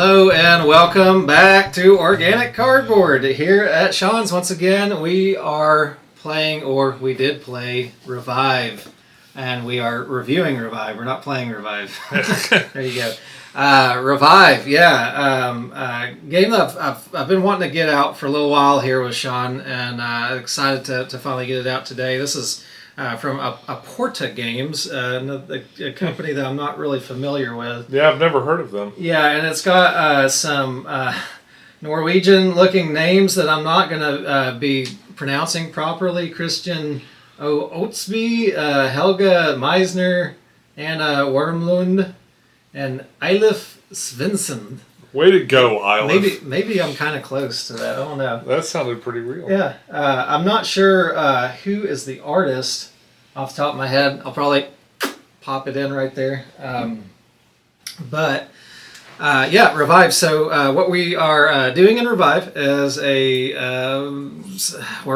Hello and welcome back to Organic Cardboard. Here at Sean's once again we are playing, or we did play, Revive. And we are reviewing Revive. We're not playing Revive. There you go. Revive, yeah. Game that I've been wanting to get out for a little while here with Sean, and excited to finally get it out today. This is from PecktecGames, a company that I'm not really familiar with. Yeah, I've never heard of them. Yeah, and it's got some Norwegian-looking names that I'm not going to be pronouncing properly. Christian Oatsby, Helga Meisner, Anna Wormlund, and Eilif Svensson. Way to go, Eilif. Maybe I'm kind of close to that. I don't know. That sounded pretty real. Yeah. I'm not sure who is the artist off the top of my head. I'll probably pop it in right there. Yeah, Revive. So what we are doing in Revive is we're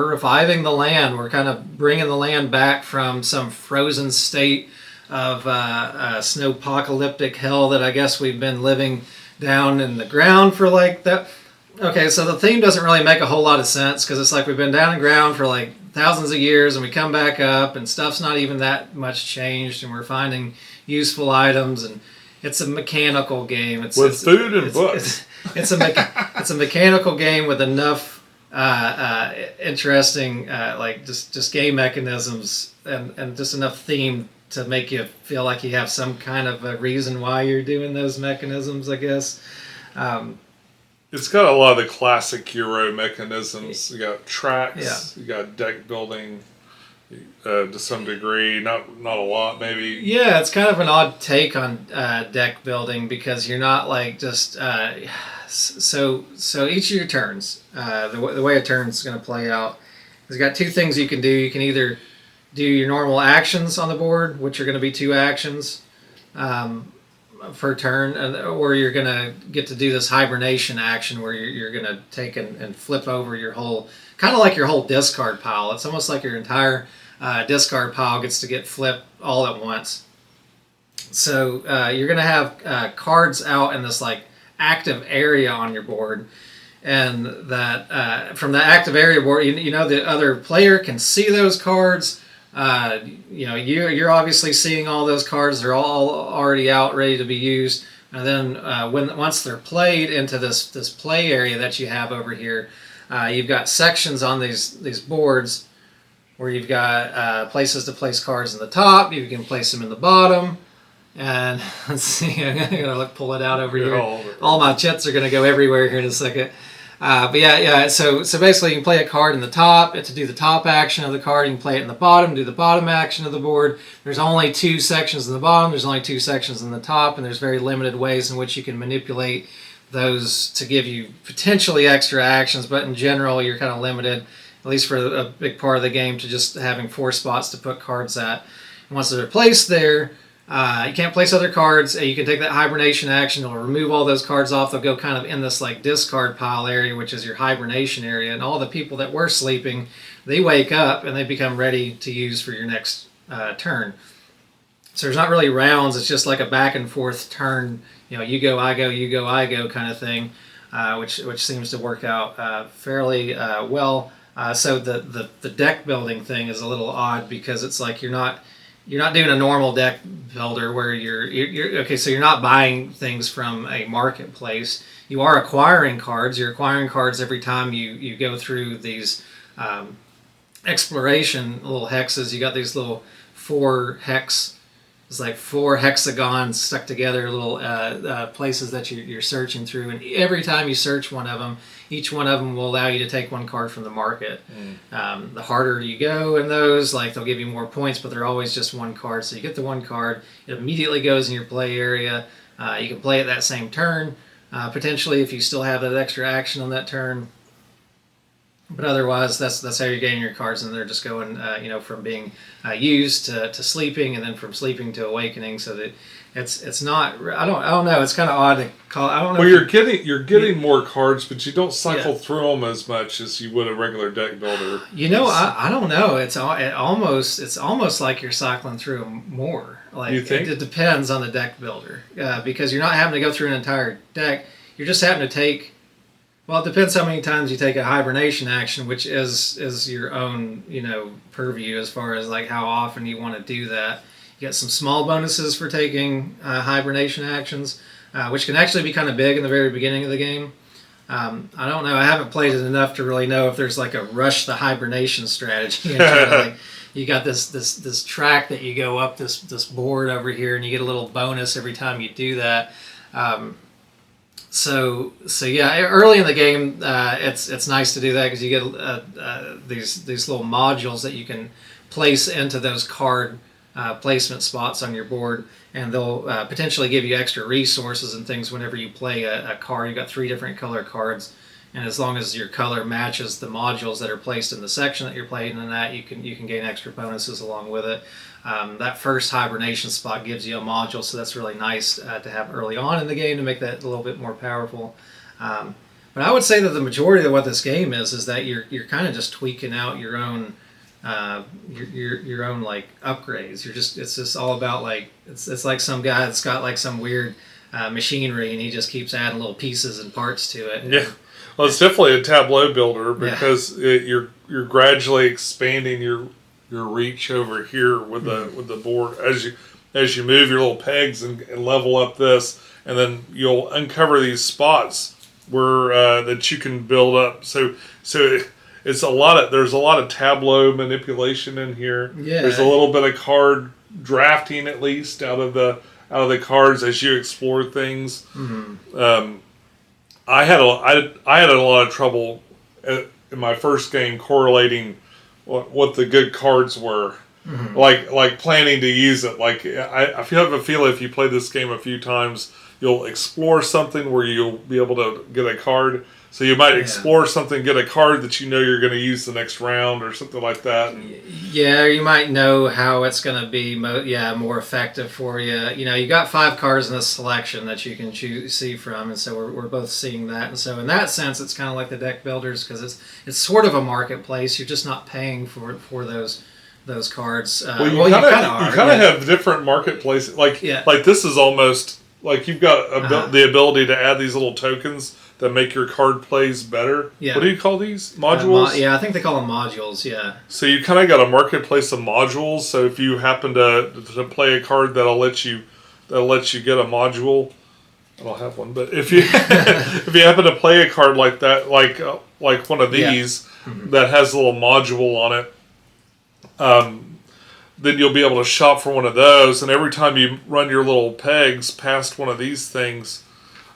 reviving the land. We're kind of bringing the land back from some frozen state of snowpocalyptic hell that I guess we've been living down in the ground for like that. Okay, so the theme doesn't really make a whole lot of sense because it's like we've been down in the ground for like thousands of years and we come back up and stuff's not even that much changed and we're finding useful items and it's a mechanical game. It's food and books. It's a mechanical game with enough interesting like just game mechanisms and just enough theme to make you feel like you have some kind of a reason why you're doing those mechanisms, I guess. It's got a lot of the classic Euro mechanisms. You got tracks, You got deck building to some degree, not a lot maybe. Yeah, it's kind of an odd take on deck building because you're not like just... So each of your turns, the way a turn's going to play out, is got two things you can do. You can either do your normal actions on the board, which are going to be 2 actions per turn, or you're going to get to do this hibernation action where you're going to take and flip over your whole, kind of like your whole discard pile. It's almost like your entire discard pile gets to get flipped all at once. So you're going to have cards out in this like active area on your board. And that from the active area board, you know the other player can see those cards. You're obviously seeing all those cards. They're all already out, ready to be used. And then once they're played into this play area that you have over here, you've got sections on these boards where you've got places to place cards in the top. You can place them in the bottom. And let's see, I'm gonna pull it out over here. All my chits are gonna go everywhere here in a second. But yeah. So basically, you can play a card in the top to do the top action of the card. You can play it in the bottom, do the bottom action of the board. There's only 2 sections in the bottom. There's only 2 sections in the top, and there's very limited ways in which you can manipulate those to give you potentially extra actions. But in general, you're kind of limited, at least for a big part of the game, to just having 4 spots to put cards at. And once they're placed there, you can't place other cards. You can take that hibernation action. It'll remove all those cards off. They'll go kind of in this like discard pile area, which is your hibernation area. And all the people that were sleeping, they wake up and they become ready to use for your next turn. So there's not really rounds. It's just like a back and forth turn. You go, I go, you go, I go kind of thing, which seems to work out fairly well. So the deck building thing is a little odd because it's like you're not doing a normal deck builder where you're okay. So you're not buying things from a marketplace. You are acquiring cards. You're acquiring cards every time you go through these exploration little hexes. You got these little 4 hex. It's like 4 hexagons stuck together, little places that you're searching through. And every time you search one of them, each one of them will allow you to take 1 card from the market. The harder you go in those, like they'll give you more points, but they're always just 1 card. So you get the 1 card, it immediately goes in your play area. You can play it that same turn, potentially if you still have that extra action on that turn. But otherwise, that's how you're getting your cards, and they're just going, from being used to sleeping, and then from sleeping to awakening. So that it's not. I don't know. It's kind of odd to call. I don't know. Well, you're getting more cards, but you don't cycle through them as much as you would a regular deck builder. I don't know. It's almost like you're cycling through them more. Like you think? It depends on the deck builder because you're not having to go through an entire deck. you're just having to take. Well, it depends how many times you take a hibernation action, which is your own, purview as far as like how often you want to do that. You get some small bonuses for taking hibernation actions, which can actually be kind of big in the very beginning of the game. I don't know. I haven't played it enough to really know if there's like a rush the hibernation strategy. Like, you got this track that you go up this board over here, and you get a little bonus every time you do that. So yeah, early in the game, it's nice to do that because you get these little modules that you can place into those card placement spots on your board, and they'll potentially give you extra resources and things whenever you play a card. You've got 3 different color cards, and as long as your color matches the modules that are placed in the section that you're playing in, that you can gain extra bonuses along with it. That first hibernation spot gives you a module, so that's really nice to have early on in the game to make that a little bit more powerful. But I would say that the majority of what this game is that you're kind of just tweaking out your own your own like upgrades. It's just all about like it's like some guy that's got like some weird machinery, and he just keeps adding little pieces and parts to it. Yeah, well, it's definitely a tableau builder because you're gradually expanding your reach over here with the board as you move your little pegs and level up this, and then you'll uncover these spots where that you can build up. So there's a lot of tableau manipulation in here. Yeah. There's a little bit of card drafting at least out of the cards as you explore things. Mm-hmm. I had a lot of trouble in my first game correlating what the good cards were. Mm-hmm. Like planning to use it. Like I have a feeling if you play this game a few times, you'll explore something where you'll be able to get a card. So you might explore something, get a card that you know you're going to use the next round or something like that. Yeah, you might know how it's going to be more effective for you. You got 5 cards in this selection that you can see from, and so we're both seeing that. And so in that sense, it's kind of like the deck builders because it's sort of a marketplace. You're just not paying for those cards. You kind of have different marketplaces. Like this is almost like you've got the ability to add these little tokens that make your card plays better. Yeah. What do you call these? Modules? I think they call them modules, yeah. So you kind of got a marketplace of modules. So if you happen to play a card that'll let you get a module, I don't have one, but if you if you happen to play a card like that, like one of these that has a little module on it, then you'll be able to shop for one of those. And every time you run your little pegs past one of these things,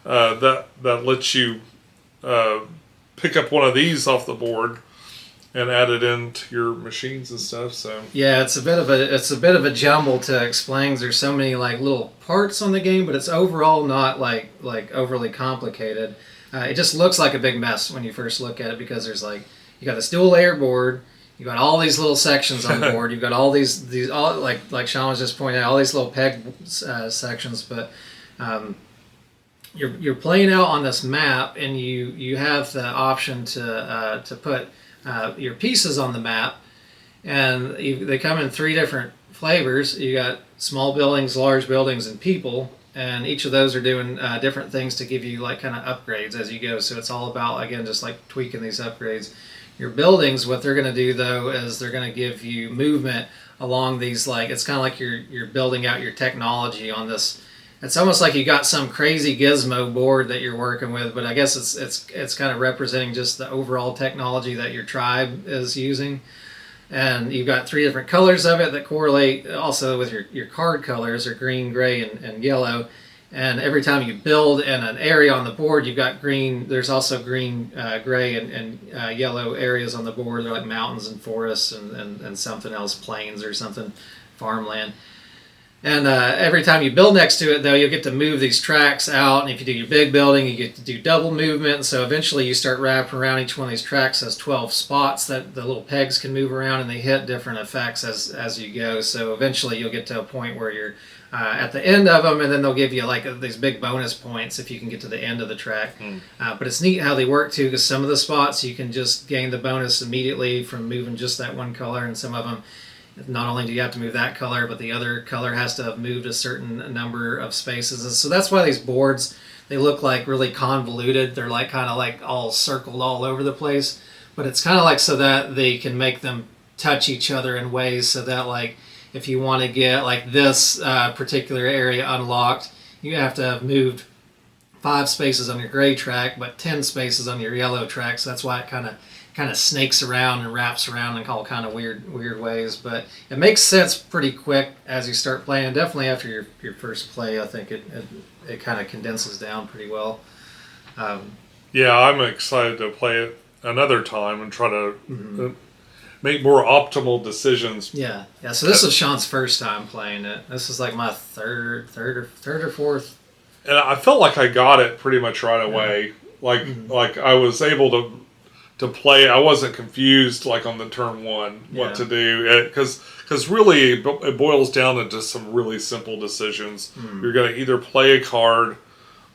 that lets you pick up one of these off the board and add it into your machines and stuff. So yeah, it's a bit of a jumble to explain. There's so many like little parts on the game, but it's overall not like overly complicated. It just looks like a big mess when you first look at it because there's like you got this dual layer board. You got all these little sections on the board. You've got all these all like Sean was just pointing out, all these little peg sections, but. You're playing out on this map, and you have the option to put your pieces on the map, and they come in 3 different flavors. You got small buildings, large buildings, and people, and each of those are doing different things to give you like kind of upgrades as you go. So it's all about again just like tweaking these upgrades. Your buildings, what they're going to do though is they're going to give you movement along these it's kind of like you're building out your technology on this. It's almost like you got some crazy gizmo board that you're working with, but I guess it's kind of representing just the overall technology that your tribe is using. And you've got 3 different colors of it that correlate also with your card colors are green, gray, and yellow. And every time you build in an area on the board, you've got green. There's also green, gray, and yellow areas on the board. They're like mountains and forests and something else, plains or something, farmland. And every time you build next to it, though, you'll get to move these tracks out. And if you do your big building, you get to do double movement. And so eventually you start wrapping around. Each one of these tracks has 12 spots that the little pegs can move around, and they hit different effects as you go. So eventually you'll get to a point where you're at the end of them, and then they'll give you like these big bonus points if you can get to the end of the track. But it's neat how they work, too, because some of the spots you can just gain the bonus immediately from moving just that one color, and some of them not only do you have to move that color, but the other color has to have moved a certain number of spaces. And so that's why these boards, they look like really convoluted. They're like kind of like all circled all over the place. But it's kind of like so that they can make them touch each other in ways so that like if you want to get like this particular area unlocked, you have to have moved 5 spaces on your gray track, but 10 spaces on your yellow track. So that's why it kind of snakes around and wraps around in all kind of weird ways. But it makes sense pretty quick as you start playing. Definitely after your first play, I think it kind of condenses down pretty well. Yeah, I'm excited to play it another time and try to make more optimal decisions. Yeah. So this is Sean's first time playing it. This is like my third or fourth. And I felt like I got it pretty much right away. Like I was able to play. I wasn't confused like on the turn one what to do, because really it boils down to just some really simple decisions. You're going to either play a card,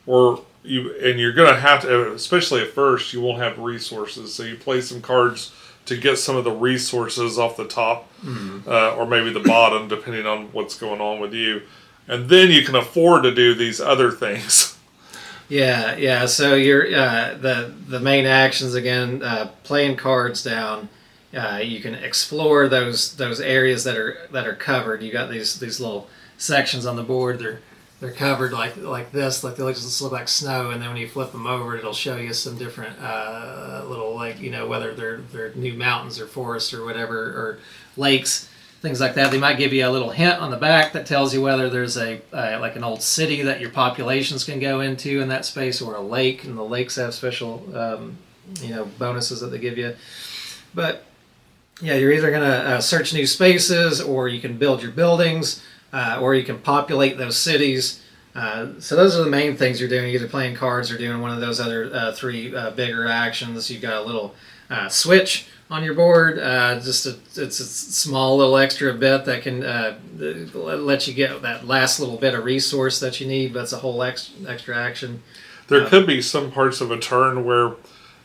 or you're going to have to, especially at first, you won't have resources, so you play some cards to get some of the resources off the top, or maybe the bottom, depending on what's going on with you. And then you can afford to do these other things. Yeah. So you're the main actions again. Playing cards down. You can explore those areas that are covered. You got these little sections on the board. They're covered like this. Like they just look like snow. And then when you flip them over, it'll show you some different little whether they're new mountains or forests or whatever, or lakes. Things like that. They might give you a little hint on the back that tells you whether there's like an old city that your populations can go into in that space, or a lake, and the lakes have special bonuses that they give you. But yeah, you're either going to search new spaces, or you can build your buildings, or you can populate those cities. So those are the main things you're doing, either playing cards or doing one of those other 3 bigger actions. You've got a little switch on your board, it's a small little extra bit that can let you get that last little bit of resource that you need, but it's a whole extra action. There could be some parts of a turn where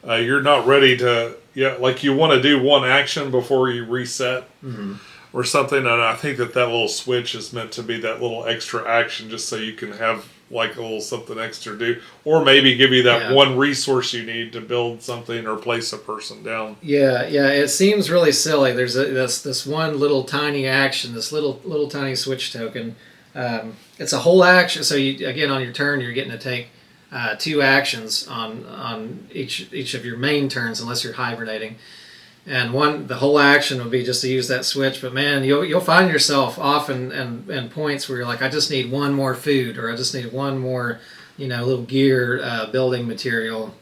you're not ready to, like you want to do one action before you reset or something, and I think that little switch is meant to be that little extra action just so you can have like a little something extra to do, or maybe give you that one resource you need to build something or place a person down. Yeah, it seems really silly. There's this one little tiny action, this little tiny switch token. It's a whole action. So you, again, on your turn, you're getting to take 2 actions on each of your main turns, unless you're hibernating. And the whole action would be just to use that switch. But man, you'll find yourself often in points where you're like, I just need one more food, or I just need one more, little gear, building material,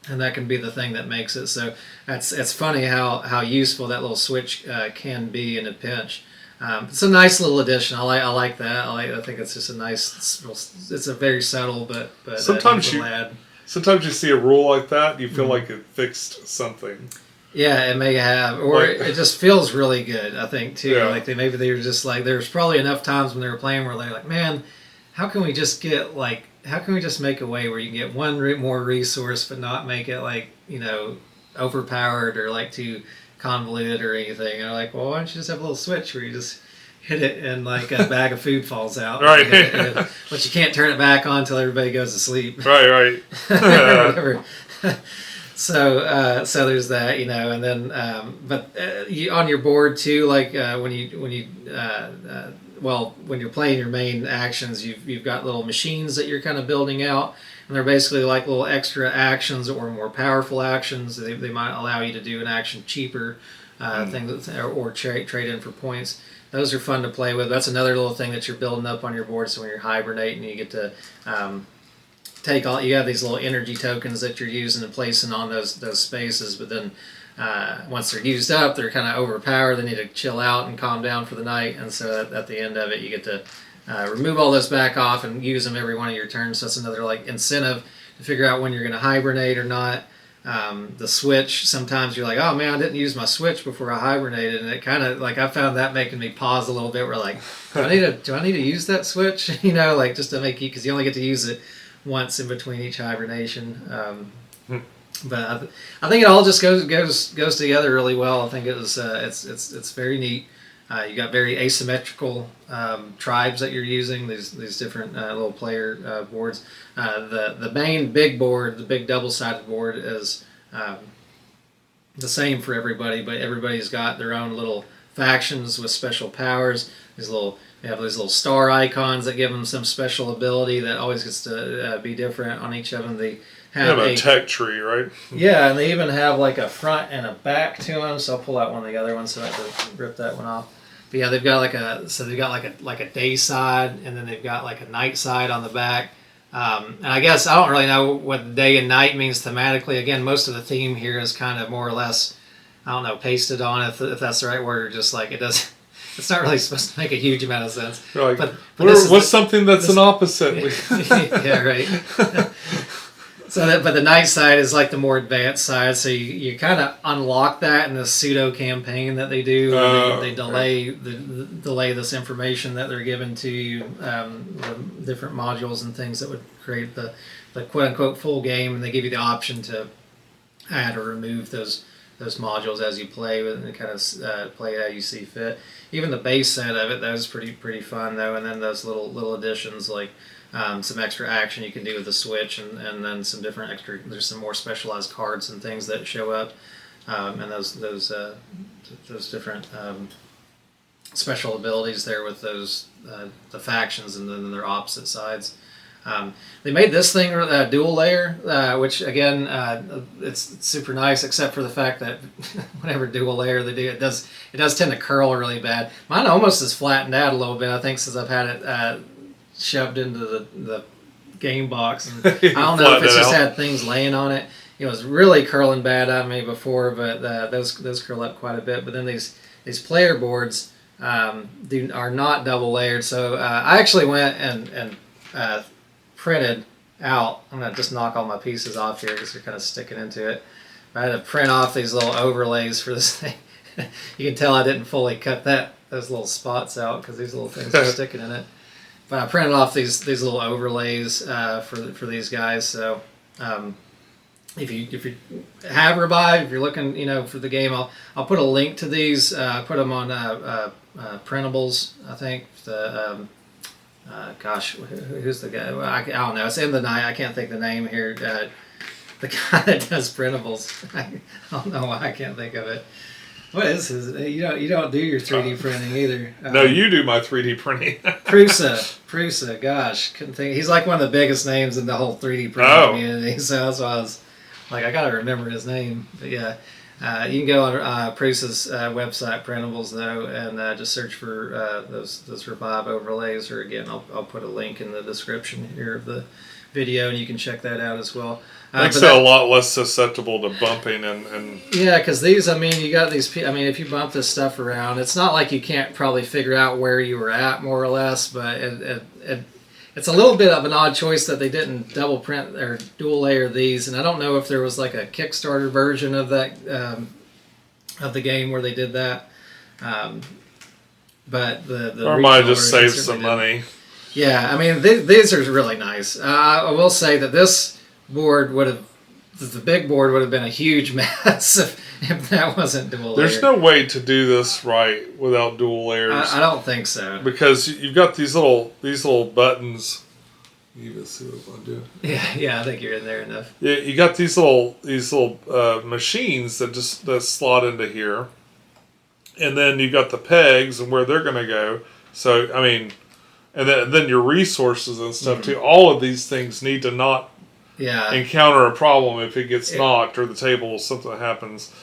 and that can be the thing that makes it. So it's funny how useful that little switch can be in a pinch. It's a nice little addition. I like that. I think it's just a nice. It's a very subtle but sometimes you see a rule like that, you feel like it fixed something. Yeah, it may have, or it just feels really good. I think too. Yeah. Like maybe they were just like, there's probably enough times when they were playing where they're like, man, how can we just make a way where you can get one more resource, but not make it like overpowered or like too convoluted or anything? And they're like, well, why don't you just have a little switch where you just hit it and like a bag of food falls out, right? But you can't turn it back on until everybody goes to sleep, right? Whatever. So there's that, and then but on your board too, like when you're playing your main actions, you've got little machines that you're kind of building out, and they're basically like little extra actions or more powerful actions. They might allow you to do an action cheaper, things, or trade in for points. Those are fun to play with. That's another little thing that you're building up on your board. So when you're hibernating, you get to you have these little energy tokens that you're using and placing on those spaces, but then once they're used up, they're kind of overpowered. They need to chill out and calm down for the night, and so at the end of it, you get to remove all those back off and use them every one of your turns. So that's another like incentive to figure out when you're going to hibernate or not. The switch, sometimes you're like, oh man, I didn't use my switch before I hibernated, and it kind of like I found that making me pause a little bit. We're like, do I need to use that switch? Like just to make you, because you only get to use it once in between each hibernation. But I think it all just goes together really well. I think it's very neat. You got very asymmetrical tribes that you're using. These different little player boards. The main big board, the big double-sided board, is the same for everybody, but everybody's got their own little factions with special powers. They have these little star icons that give them some special ability that always gets to be different on each of them. They have a tech tree, right? Yeah, and they even have like a front and a back to them. So I'll pull out one of the other ones so I have to rip that one off. But yeah, they've got like a day side, and then they've got like a night side on the back. And I guess I don't really know what day and night means thematically. Again, most of the theme here is kind of more or less, I don't know, pasted on, if that's the right word, or just like it does. It's not really supposed to make a huge amount of sense. Like, but what's something that's an opposite? Yeah, right. But the night side is like the more advanced side, so you kind of unlock that in the pseudo campaign that they do. They delay this information that they're given to you, the different modules and things that would create the quote unquote full game, and they give you the option to add or remove those modules as you play with, and kind of play how you see fit. Even the base set of it, that was pretty fun though, and then those little additions like. Some extra action you can do with the Switch, and then some different extra. There's some more specialized cards and things that show up, and those different special abilities there with those the factions and then their opposite sides. They made this thing dual layer, which again it's super nice, except for the fact that whenever dual layer they do, it does tend to curl really bad. Mine almost is flattened out a little bit, I think, since I've had it. Shoved into the game box, and I don't know if it's just had things laying on it. It was really curling bad on me before, but those curl up quite a bit. But then these player boards are not double layered, so I actually went and printed out. I'm gonna just knock all my pieces off here because they're kind of sticking into it. I had to print off these little overlays for this thing. You can tell I didn't fully cut those little spots out because these little things are sticking in it. But I printed off these little overlays for these guys. So if you have Revive, if you're looking for the game, I'll put a link to these. Put them on printables. I think who's the guy? I don't know. It's in the night. I can't think the name here. The guy that does printables. I don't know why I can't think of it. What is his? You don't do your 3D printing either. No, you do my 3D printing. Prusa. Gosh, couldn't think. He's like one of the biggest names in the whole 3D printing community. So that's why I was like, I gotta remember his name. But yeah, you can go on Prusa's website, Printables though, and just search for those Revive overlays. Or again, I'll put a link in the description here of the video, and you can check that out as well. Makes it a lot less susceptible to bumping and yeah, because these, you got these. If you bump this stuff around, it's not like you can't probably figure out where you were at more or less, but it's a little bit of an odd choice that they didn't double print or dual layer these, and I don't know if there was like a Kickstarter version of that of the game where they did that, but the or might just save some money. Yeah, these are really nice. I will say that this board the big board would have been a huge mess if that wasn't dual layer. There's no way to do this right without dual layers. I don't think so. Because you've got these little buttons. You can see what I'm doing. Yeah, I think you're in there enough. Yeah, you got these little machines that slot into here, and then you got the pegs and where they're going to go. So and then your resources and stuff too. All of these things need to not encounter a problem if it gets knocked or the table something happens.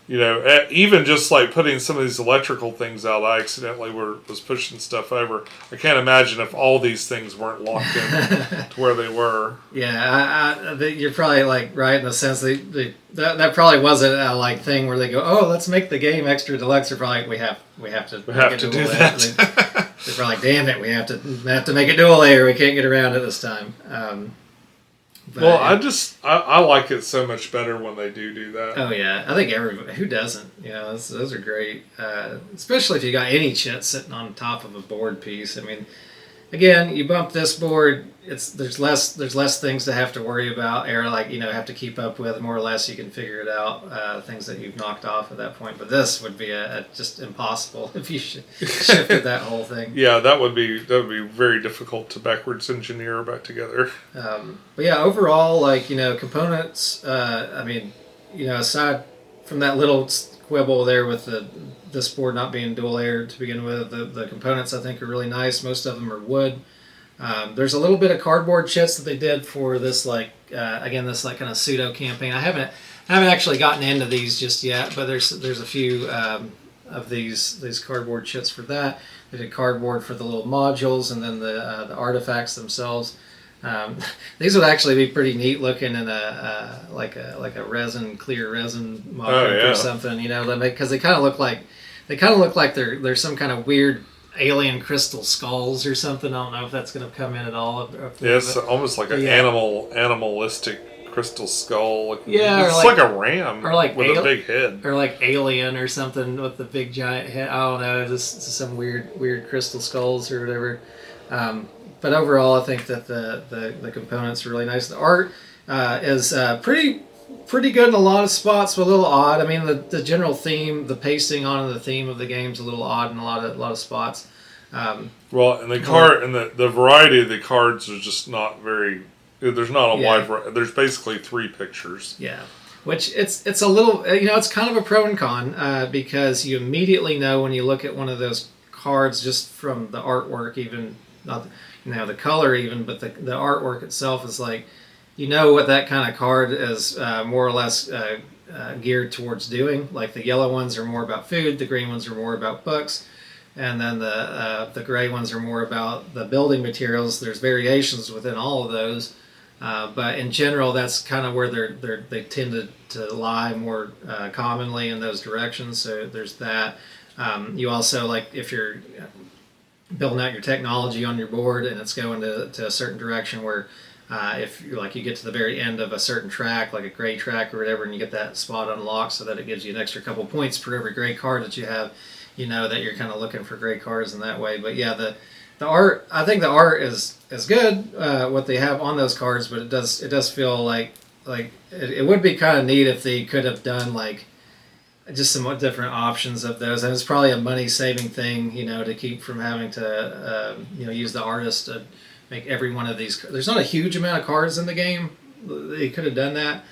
Even just like putting some of these electrical things out, I accidentally was pushing stuff over. I can't imagine if all these things weren't locked in to where they were. Yeah, you're probably right in the sense that probably wasn't a thing where they go, oh, let's make the game extra deluxe. They're probably we have to do that. They're probably like, damn it, we have to make it dual layer. We can't get around it this time. Well, I like it so much better when they do that. Oh yeah, I think everybody who doesn't. Those are great, especially if you got any chit sitting on top of a board piece. Again, you bump this board, there's less things to have to worry about, or like have to keep up with. More or less, you can figure it out. Things that you've knocked off at that point. But this would be a just impossible if you shifted that whole thing. Yeah, that would be very difficult to backwards engineer back together. But yeah, overall, like components. I mean, aside from that little quibble there with this board not being dual layered to begin with, the components I think are really nice. Most of them are wood. There's a little bit of cardboard chits that they did for this this kind of pseudo campaign. I haven't actually gotten into these just yet, but there's a few of these cardboard chits for that. They did cardboard for the little modules and then the artifacts themselves. These would actually be pretty neat looking in a clear resin mock-up or something, because they kind of look like they're some kind of weird alien crystal skulls or something. I don't know if that's going to come in at all. It's almost like an animalistic crystal skull. Yeah, it's like a ram or like with a big head, or like Alien or something with the big giant head. I don't know, just some weird crystal skulls or whatever. But overall, I think that the components are really nice. The art is pretty good in a lot of spots, but a little odd. I mean, the general theme, the pacing on the theme of the game's a little odd in a lot of spots. Well, and the variety of the cards is just not very. There's not a wide variety. There's basically 3 pictures. Yeah, which it's a little it's kind of a pro and con because you immediately know when you look at one of those cards just from the artwork, even not the color even, but the artwork itself is like. What that kind of card is more or less geared towards doing. Like the yellow ones are more about food, the green ones are more about books, and then the gray ones are more about the building materials. There's variations within all of those, but in general, that's kind of where they tend to lie more commonly in those directions. So there's that. You also, like if you're building out your technology on your board and it's going to a certain direction where if you get to the very end of a certain track, like a gray track or whatever, and you get that spot unlocked so that it gives you an extra couple points for every gray card that you have, that you're kind of looking for gray cards in that way. But yeah, the art, I think the art is good, what they have on those cards, but it does feel like it would be kind of neat if they could have done just somewhat different options of those. And it's probably a money saving thing, to keep from having to use the artist to make every one of these. There's not a huge amount of cards in the game. They could have done that.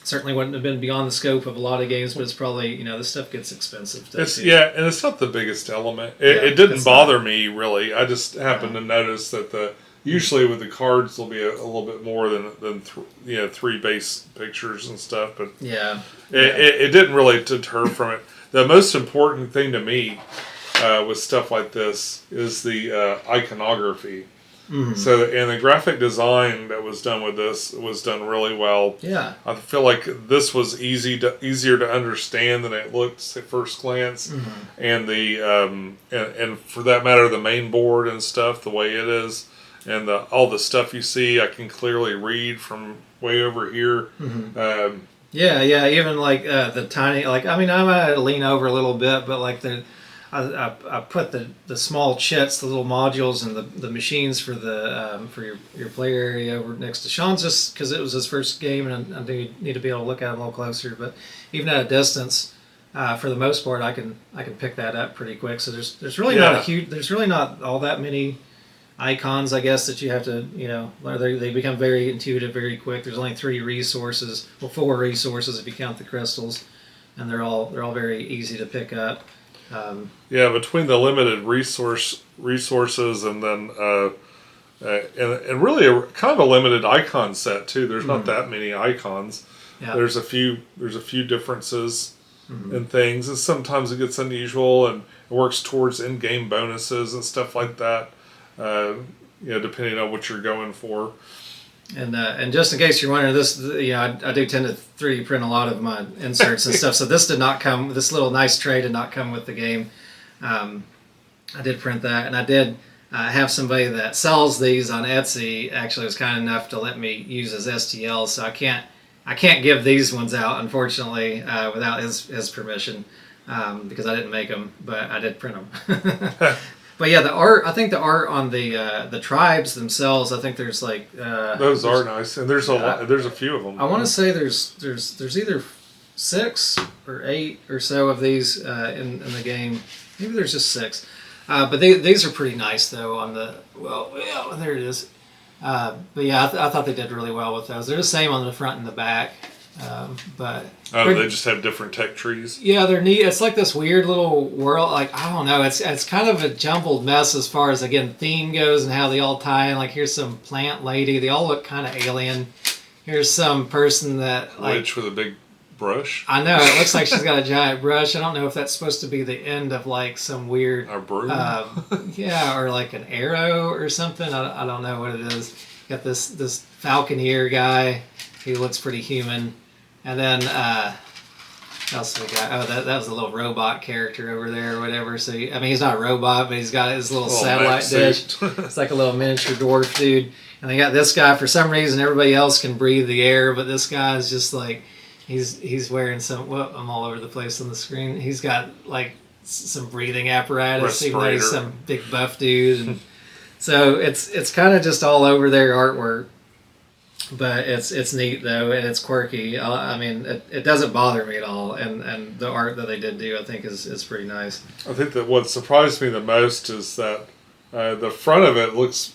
Certainly wouldn't have been beyond the scope of a lot of games, but it's probably this stuff gets expensive. And it's not the biggest element. It didn't bother me really. I just happened to notice that usually with the cards there'll be a little bit more than 3 base pictures and stuff. But it didn't really deter from it. The most important thing to me. With stuff like this is the iconography. Mm-hmm. So, and the graphic design that was done with this was done really well. Yeah, I feel like this was easier to understand than it looked at first glance. Mm-hmm. And and for that matter, the main board and stuff, the way it is, and all the stuff you see, I can clearly read from way over here. Mm-hmm. Even the tiny, I might lean over a little bit, but I put the small chits, the little modules, and the machines for your player area over next to Sean's, just because it was his first game, and I do need to be able to look at it a little closer. But even at a distance, for the most part, I can pick that up pretty quick. So there's really not all that many icons, I guess, that you have to they become very intuitive very quick. There's only 4 resources if you count the crystals, and they're all very easy to pick up. Between the limited resources and then and really kind of a limited icon set too. There's not that many icons. Yeah. There's a few differences in things, and sometimes it gets unusual and it works towards in-game bonuses and stuff like that. Depending on what you're going for. And just in case you're wondering, this I do tend to 3D print a lot of my inserts and stuff. So this little nice tray did not come with the game. I did print that, and I did have somebody that sells these on Etsy actually was kind enough to let me use his STL. So I can't give these ones out, unfortunately, without his permission, because I didn't make them, but I did print them. But yeah, the art. I think the art on the tribes themselves. I think there's like those are nice, and there's a lot. There's a few of them. I want to say there's either 6 or 8 or so of these in the game. Maybe there's just 6. But these are pretty nice though. On the yeah, there it is. But yeah, I thought they did really well with those. They're the same on the front and the back. But they just have different tech trees. Yeah, they're neat. It's like this weird little world. Like I don't know. It's kind of a jumbled mess as far as again theme goes and how they all tie in. Like here's some plant lady. They all look kind of alien. Here's some person that like witch with a big brush. I know it looks like she's got a giant brush. I don't know if that's supposed to be the end of like some weird a broom. Yeah, or like an arrow or something. I don't know what it is. Got this falconeer guy. He looks pretty human. And then, what else do we got? Oh, that was a little robot character over there or whatever. So, I mean, he's not a robot, but he's got his little satellite dish. It's like a little miniature dwarf dude. And they got this guy, for some reason, everybody else can breathe the air, but this guy is just like, he's wearing some, well, I'm all over the place on the screen. He's got like some breathing apparatus, even though he's some big buff dude. And so it's kind of just all over their artwork. But it's neat though, and it's quirky. I mean, it doesn't bother me at all, and the art that they did do, I think, is pretty nice. I think that what surprised me the most is that the front of it looks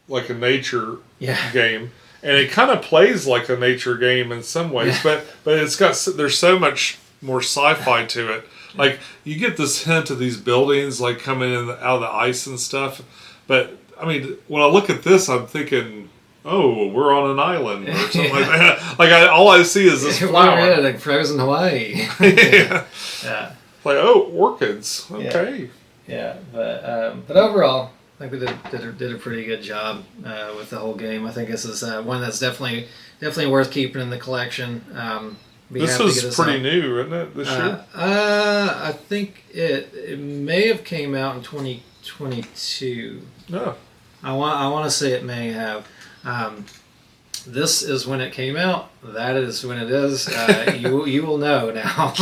like a nature game, and it kind of plays like a nature game in some ways. But it's got there's so much more sci-fi to it. Like you get this hint of these buildings like coming in out of the ice and stuff. But I mean, when I look at this, I'm thinking, oh, we're on an island or something like that. Like all I see is this flower. We're in like frozen Hawaii. Yeah. Like orchids. Okay. Yeah, but overall, I think they did a pretty good job with the whole game. I think this is one that's definitely worth keeping in the collection. This is pretty new, isn't it? This year. I think it may have came out in 2022. No. I want to say it may have. This is when it came out. That is when it is. You will know now.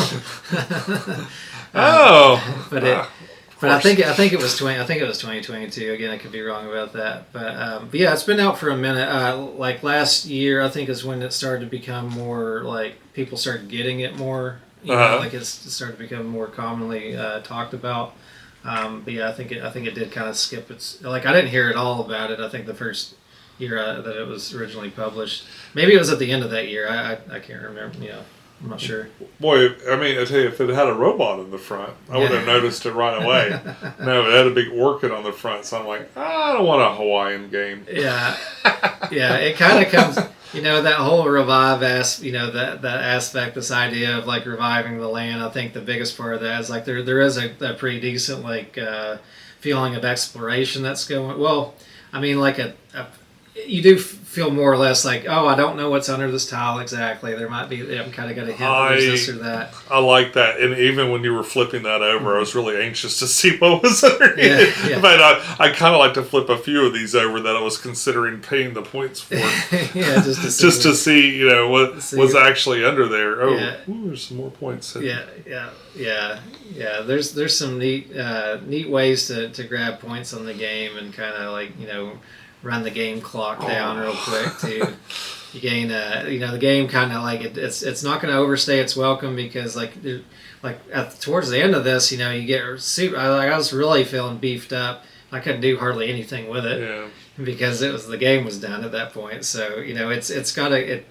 But I think it was 2022. Again, I could be wrong about that. But yeah, it's been out for a minute. Like last year, I think is when it started to become more like people started getting it more. You know, like it started to become more commonly talked about. But yeah, I think it did kind of skip its. Like I didn't hear at all about it. I think the first year that it was originally published. Maybe it was at the end of that year. I can't remember. You know, I'm not sure. Boy, I mean, I tell you, if it had a robot in the front, I would have noticed it right away. No, it had a big orchid on the front, so I'm like, I don't want a Hawaiian game. Yeah, it kind of comes. You know, that whole revive that aspect, this idea of like reviving the land. I think the biggest part of that is like there is a pretty decent like feeling of exploration that's going. Well, I mean, like you do feel more or less like, oh, I don't know what's under this tile exactly. There might be, I'm kind of got a hint that there's this or that. I like that. And even when you were flipping that over, I was really anxious to see what was underneath. Yeah. But I kind of like to flip a few of these over that I was considering paying the points for. Yeah, just to see, you know, what was actually under there. Oh, ooh, there's some more points. Yeah. There's some neat ways to grab points on the game and kind of like, you know, run the game clock down real quick too. You gain, the game kind of like it's not going to overstay its welcome because towards the end of this, you know, you get super. I was really feeling beefed up. I couldn't do hardly anything with it because the game was done at that point. So you know, it's got a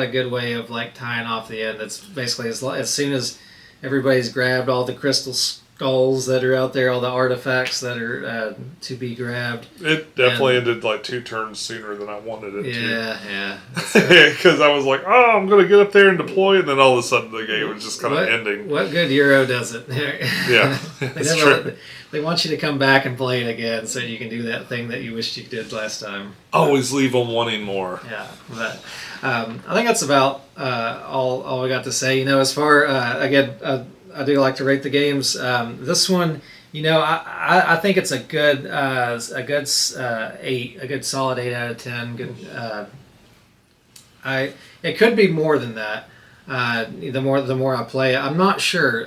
good way of like tying off the end. It's basically as soon as everybody's grabbed all the crystal skulls that are out there, all the artifacts that are to be grabbed. It definitely ended like 2 turns sooner than I wanted it to. Yeah. Because I was like, oh, I'm going to get up there and deploy, and then all of a sudden the game was just kind of ending. What good Euro does it? Yeah, it's true. They want you to come back and play it again so you can do that thing that you wished you did last time. Always leave them wanting more. Yeah, but I think that's about all we got to say. You know, as far, again, I do like to rate the games. This one, you know, I think it's a good 8, a good solid 8 out of 10. Good. It could be more than that. The more I play it, I'm not sure.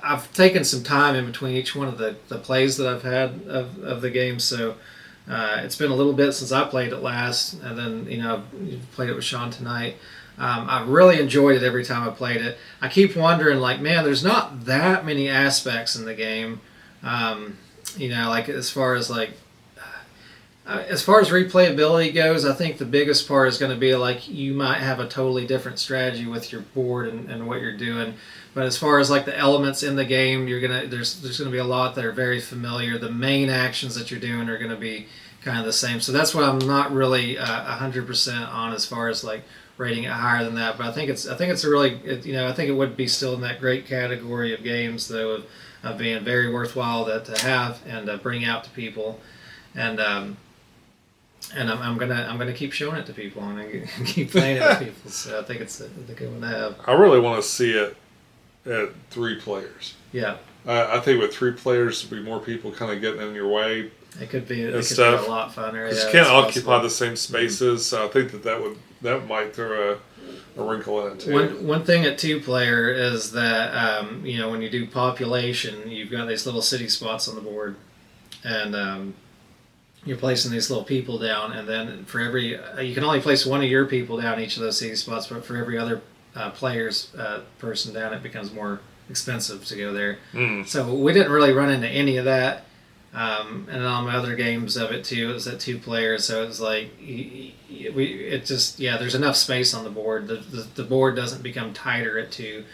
I've taken some time in between each one of the plays that I've had of the game, so it's been a little bit since I played it last, and then played it with Sean tonight. I really enjoyed it every time I played it. I keep wondering, like, man, there's not that many aspects in the game. Like as far as replayability goes, I think the biggest part is going to be like you might have a totally different strategy with your board and what you're doing. But as far as like the elements in the game, there's gonna be a lot that are very familiar. The main actions that you're doing are gonna be kind of the same. So that's what I'm not really 100% on as far as like rating it higher than that. But I think it's a really I think it would be still in that great category of games though of being very worthwhile to have and bring out to people. And I'm gonna keep showing it to people. I'm gonna keep playing it with people. So I think it's a good one to have. I really want to see it at 3 players. Yeah. I think with 3 players, there'll be more people kind of getting in your way. It could be a lot funner. Because you can't occupy the same spaces, so I think that might throw a wrinkle in it too. One thing at 2-player is that when you do population, you've got these little city spots on the board, and you're placing these little people down, and then for every you can only place one of your people down each of those city spots, but for every other player's person down, it becomes more expensive to go there. So we didn't really run into any of that. And on my other games of it too, it was at 2 players, so it was like there's enough space on the board. The board doesn't become tighter at 2,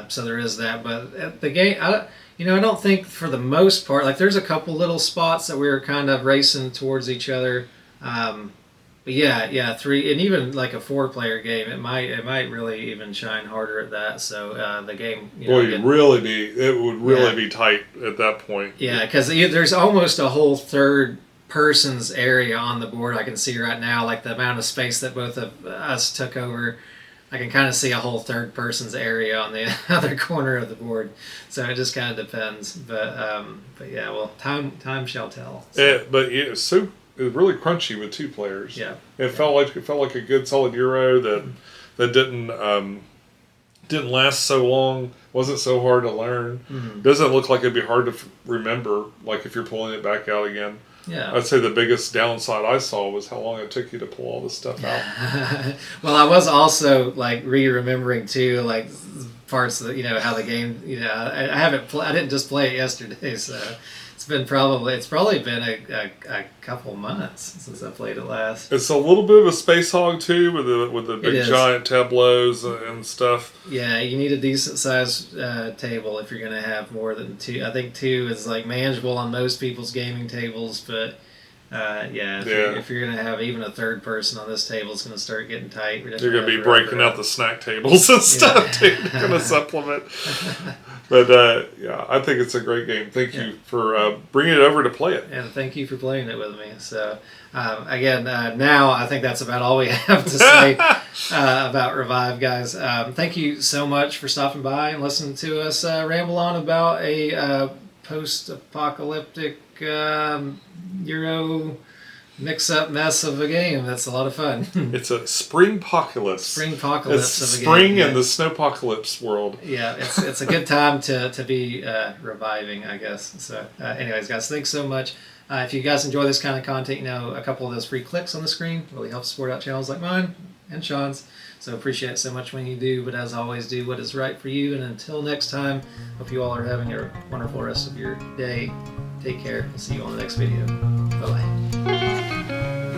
so there is that. But at the game, I don't think for the most part, like there's a couple little spots that we were kind of racing towards each other. But yeah, 3, and even like a 4-player game, it might really even shine harder at that. So the game, it would really be tight at that point. Yeah, because there's almost a whole third person's area on the board. I can see right now, like the amount of space that both of us took over. I can kind of see a whole third person's area on the other corner of the board. So it just kind of depends. But yeah, well, time shall tell. So. It was really crunchy with 2 players. Yeah, it felt like a good solid Euro that didn't last so long. Wasn't so hard to learn. Doesn't look like it'd be hard to remember. Like if you're pulling it back out again. Yeah, I'd say the biggest downside I saw was how long it took you to pull all this stuff out. Well, I was also like remembering too, like parts of how the game. I didn't just play it yesterday, so. It's probably been a couple months since I played it last. It's a little bit of a space hog too, with the big giant tableaus and stuff. Yeah, you need a decent sized table if you're going to have more than 2. I think 2 is like manageable on most people's gaming tables, but if you're going to have even a third person on this table, it's going to start getting tight. You're going to be breaking out the snack tables and stuff too, going to supplement. But I think it's a great game. Thank you for bringing it over to play it. And thank you for playing it with me. So again, now I think that's about all we have to say about Revive, guys. Thank you so much for stopping by and listening to us ramble on about a post-apocalyptic Euro mix-up mess of a game. That's a lot of fun. It's a spring-pocalypse. Spring-pocalypse of a game. Spring in the snowpocalypse world. Yeah, it's a good time to be reviving, I guess. So anyways, guys, thanks so much. If you guys enjoy this kind of content, a couple of those free clicks on the screen really helps support out channels like mine and Sean's. So appreciate it so much when you do, but as always, do what is right for you. And until next time, hope you all are having a wonderful rest of your day. Take care. I'll see you on the next video. Bye-bye.